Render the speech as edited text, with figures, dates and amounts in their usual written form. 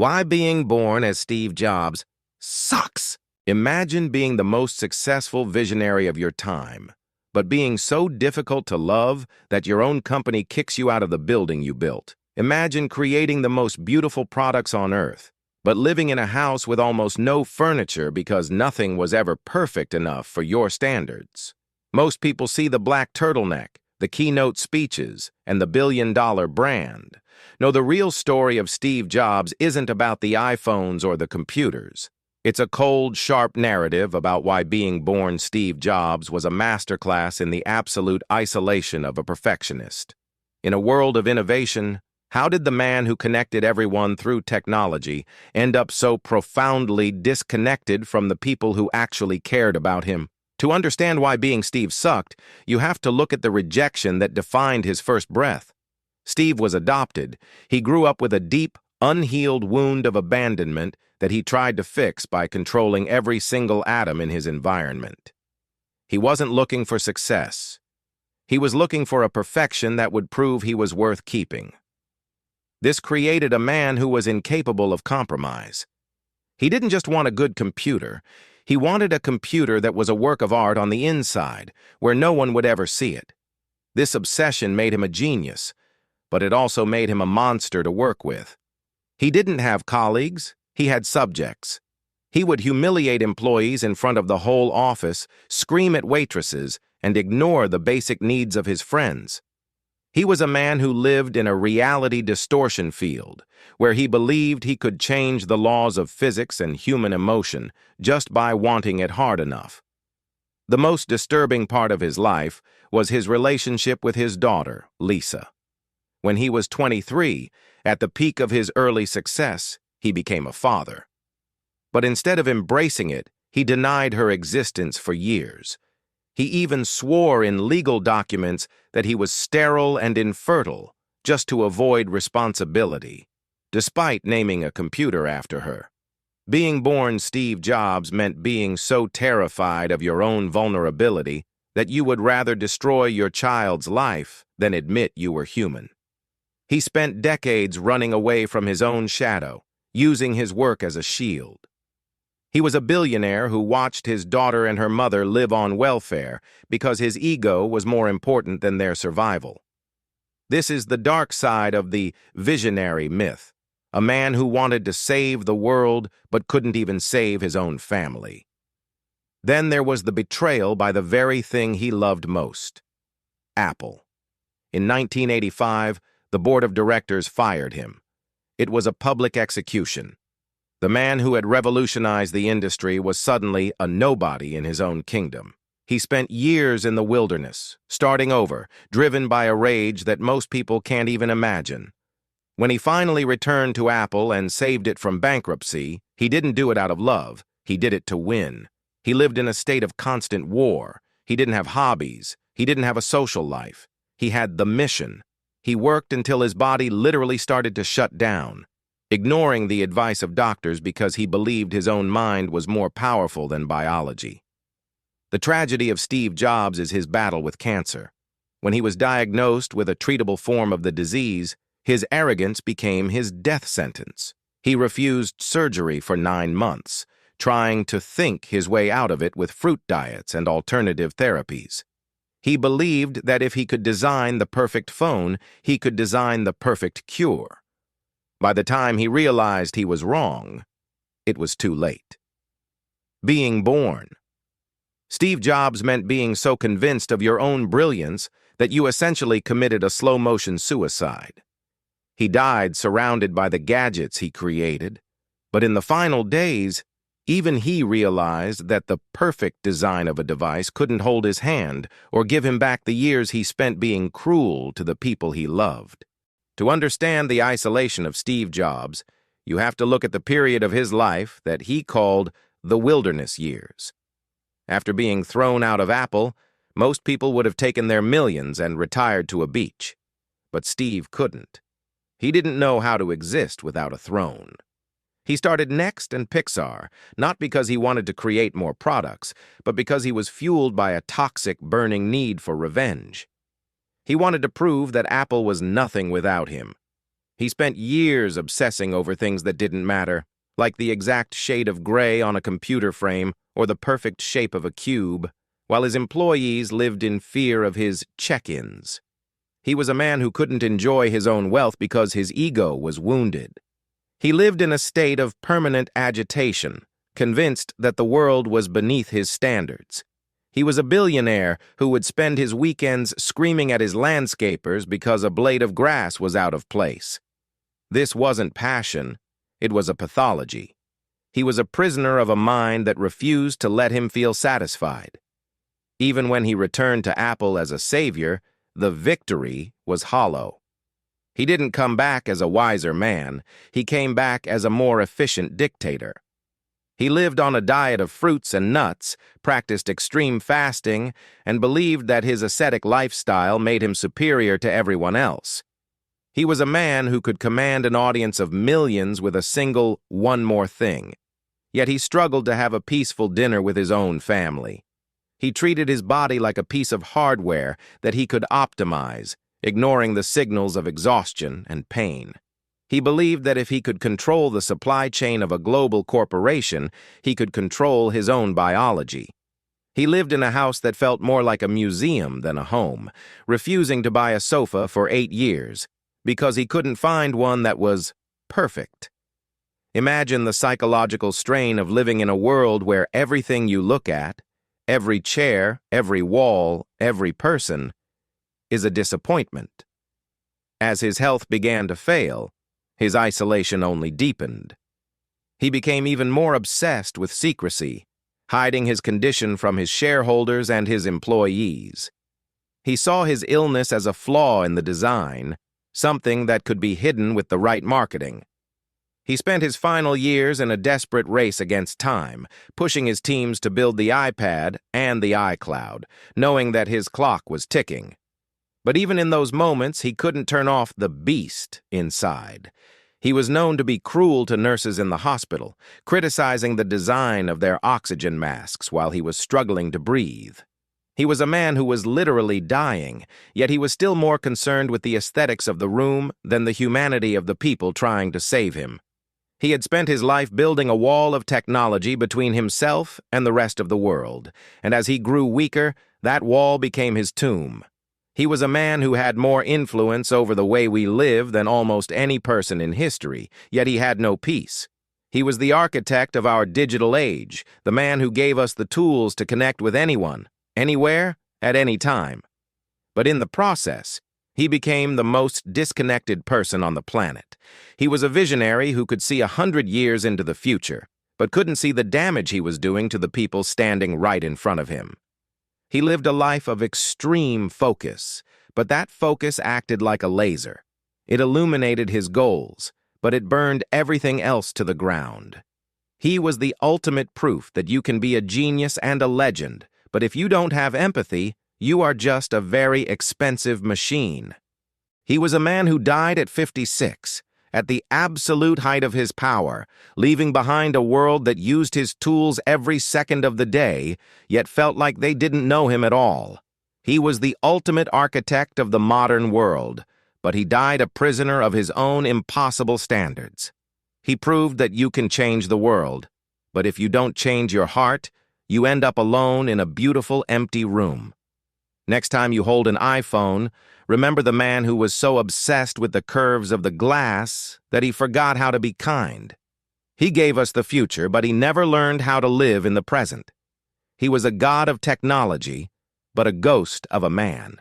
Why being born as Steve Jobs sucks. Imagine being the most successful visionary of your time, but being so difficult to love that your own company kicks you out of the building you built. Imagine creating the most beautiful products on earth, but living in a house with almost no furniture because nothing was ever perfect enough for your standards. Most people see the black turtleneck, the keynote speeches, and the billion-dollar brand. No, the real story of Steve Jobs isn't about the iPhones or the computers. It's a cold, sharp narrative about why being born Steve Jobs was a masterclass in the absolute isolation of a perfectionist. In a world of innovation, how did the man who connected everyone through technology end up so profoundly disconnected from the people who actually cared about him? To understand why being Steve sucked, you have to look at the rejection that defined his first breath. Steve was adopted. He grew up with a deep, unhealed wound of abandonment that he tried to fix by controlling every single atom in his environment. He wasn't looking for success. He was looking for a perfection that would prove he was worth keeping. This created a man who was incapable of compromise. He didn't just want a good computer. He wanted a computer that was a work of art on the inside, where no one would ever see it. This obsession made him a genius, but it also made him a monster to work with. He didn't have colleagues, he had subjects. He would humiliate employees in front of the whole office, scream at waitresses, and ignore the basic needs of his friends. He was a man who lived in a reality distortion field, where he believed he could change the laws of physics and human emotion just by wanting it hard enough. The most disturbing part of his life was his relationship with his daughter, Lisa. When he was 23, at the peak of his early success, he became a father. But instead of embracing it, he denied her existence for years. He even swore in legal documents that he was sterile and infertile just to avoid responsibility, despite naming a computer after her. Being born Steve Jobs meant being so terrified of your own vulnerability that you would rather destroy your child's life than admit you were human. He spent decades running away from his own shadow, using his work as a shield. He was a billionaire who watched his daughter and her mother live on welfare because his ego was more important than their survival. This is the dark side of the visionary myth, a man who wanted to save the world but couldn't even save his own family. Then there was the betrayal by the very thing he loved most, Apple. In 1985, the board of directors fired him. It was a public execution. The man who had revolutionized the industry was suddenly a nobody in his own kingdom. He spent years in the wilderness, starting over, driven by a rage that most people can't even imagine. When he finally returned to Apple and saved it from bankruptcy, he didn't do it out of love. He did it to win. He lived in a state of constant war. He didn't have hobbies. He didn't have a social life. He had the mission. He worked until his body literally started to shut down, ignoring the advice of doctors because he believed his own mind was more powerful than biology. The tragedy of Steve Jobs is his battle with cancer. When he was diagnosed with a treatable form of the disease, his arrogance became his death sentence. He refused surgery for 9 months, trying to think his way out of it with fruit diets and alternative therapies. He believed that if he could design the perfect phone, he could design the perfect cure. By the time he realized he was wrong, it was too late. Being born. Steve Jobs meant being so convinced of your own brilliance that you essentially committed a slow-motion suicide. He died surrounded by the gadgets he created, but in the final days, even he realized that the perfect design of a device couldn't hold his hand or give him back the years he spent being cruel to the people he loved. To understand the isolation of Steve Jobs, you have to look at the period of his life that he called the wilderness years. After being thrown out of Apple, most people would have taken their millions and retired to a beach. But Steve couldn't. He didn't know how to exist without a throne. He started Next and Pixar, not because he wanted to create more products, but because he was fueled by a toxic, burning need for revenge. He wanted to prove that Apple was nothing without him. He spent years obsessing over things that didn't matter, like the exact shade of gray on a computer frame or the perfect shape of a cube, while his employees lived in fear of his check-ins. He was a man who couldn't enjoy his own wealth because his ego was wounded. He lived in a state of permanent agitation, convinced that the world was beneath his standards. He was a billionaire who would spend his weekends screaming at his landscapers because a blade of grass was out of place. This wasn't passion, it was a pathology. He was a prisoner of a mind that refused to let him feel satisfied. Even when he returned to Apple as a savior, the victory was hollow. He didn't come back as a wiser man, he came back as a more efficient dictator. He lived on a diet of fruits and nuts, practiced extreme fasting, and believed that his ascetic lifestyle made him superior to everyone else. He was a man who could command an audience of millions with a single "one more thing." Yet he struggled to have a peaceful dinner with his own family. He treated his body like a piece of hardware that he could optimize, ignoring the signals of exhaustion and pain. He believed that if he could control the supply chain of a global corporation, he could control his own biology. He lived in a house that felt more like a museum than a home, refusing to buy a sofa for 8 years, because he couldn't find one that was perfect. Imagine the psychological strain of living in a world where everything you look at, every chair, every wall, every person, is a disappointment. As his health began to fail, his isolation only deepened. He became even more obsessed with secrecy, hiding his condition from his shareholders and his employees. He saw his illness as a flaw in the design, something that could be hidden with the right marketing. He spent his final years in a desperate race against time, pushing his teams to build the iPad and the iCloud, knowing that his clock was ticking. But even in those moments, he couldn't turn off the beast inside. He was known to be cruel to nurses in the hospital, criticizing the design of their oxygen masks while he was struggling to breathe. He was a man who was literally dying, yet he was still more concerned with the aesthetics of the room than the humanity of the people trying to save him. He had spent his life building a wall of technology between himself and the rest of the world, and as he grew weaker, that wall became his tomb. He was a man who had more influence over the way we live than almost any person in history, yet he had no peace. He was the architect of our digital age, the man who gave us the tools to connect with anyone, anywhere, at any time. But in the process, he became the most disconnected person on the planet. He was a visionary who could see 100 years into the future, but couldn't see the damage he was doing to the people standing right in front of him. He lived a life of extreme focus, but that focus acted like a laser. It illuminated his goals, but it burned everything else to the ground. He was the ultimate proof that you can be a genius and a legend, but if you don't have empathy, you are just a very expensive machine. He was a man who died at 56, at the absolute height of his power, leaving behind a world that used his tools every second of the day, yet felt like they didn't know him at all. He was the ultimate architect of the modern world, but he died a prisoner of his own impossible standards. He proved that you can change the world, but if you don't change your heart, you end up alone in a beautiful empty room. Next time you hold an iPhone, remember the man who was so obsessed with the curves of the glass that he forgot how to be kind. He gave us the future, but he never learned how to live in the present. He was a god of technology, but a ghost of a man.